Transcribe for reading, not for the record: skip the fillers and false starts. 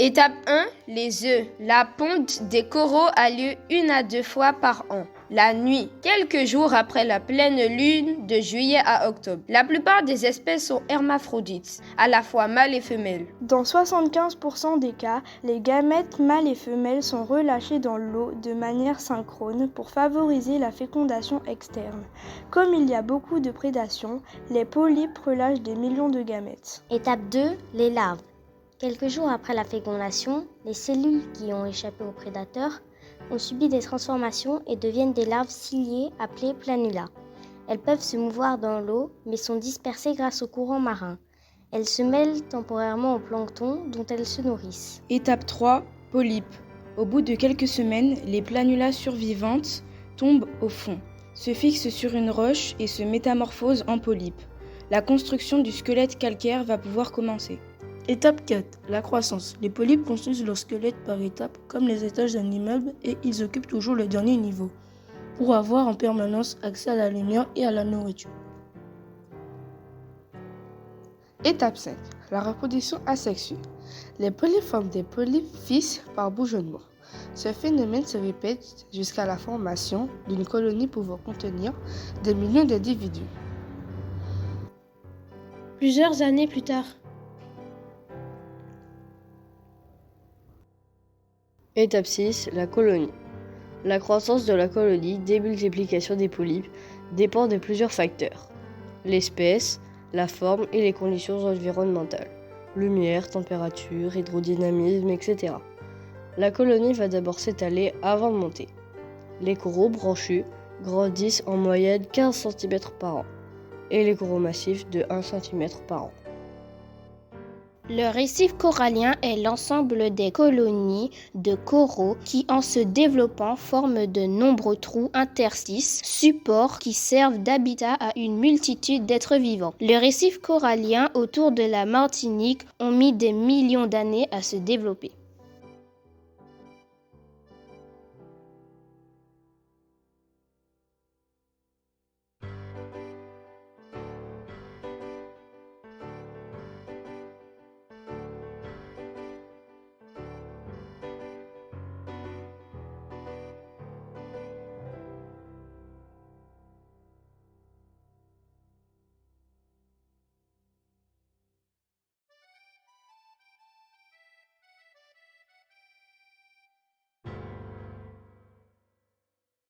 Étape 1, les œufs. La ponte des coraux a lieu 1 à 2 fois par an. La nuit, quelques jours après la pleine lune de juillet à octobre. La plupart des espèces sont hermaphrodites, à la fois mâles et femelles. Dans 75% des cas, les gamètes mâles et femelles sont relâchés dans l'eau de manière synchrone pour favoriser la fécondation externe. Comme il y a beaucoup de prédation, les polypes relâchent des millions de gamètes. Étape 2, les larves. Quelques jours après la fécondation, les cellules qui ont échappé aux prédateurs ont subi des transformations et deviennent des larves ciliées appelées planula. Elles peuvent se mouvoir dans l'eau mais sont dispersées grâce au courant marin. Elles se mêlent temporairement au plancton dont elles se nourrissent. Étape 3, polypes. Au bout de quelques semaines, les planulas survivantes tombent au fond, se fixent sur une roche et se métamorphosent en polypes. La construction du squelette calcaire va pouvoir commencer. Étape 4, la croissance. Les polypes construisent leur squelette par étapes comme les étages d'un immeuble et ils occupent toujours le dernier niveau pour avoir en permanence accès à la lumière et à la nourriture. Étape 5, la reproduction asexuée. Les polypes forment des polypes fils par bourgeonnement. Ce phénomène se répète jusqu'à la formation d'une colonie pouvant contenir des millions d'individus. Plusieurs années plus tard. Étape 6, la colonie. La croissance de la colonie, démultiplication des polypes, dépend de plusieurs facteurs. L'espèce, la forme et les conditions environnementales. Lumière, température, hydrodynamisme, etc. La colonie va d'abord s'étaler avant de monter. Les coraux branchus grandissent en moyenne 15 cm par an et les coraux massifs de 1 cm par an. Le récif corallien est l'ensemble des colonies de coraux qui, en se développant, forment de nombreux trous interstices, supports qui servent d'habitat à une multitude d'êtres vivants. Les récifs coralliens autour de la Martinique ont mis des millions d'années à se développer.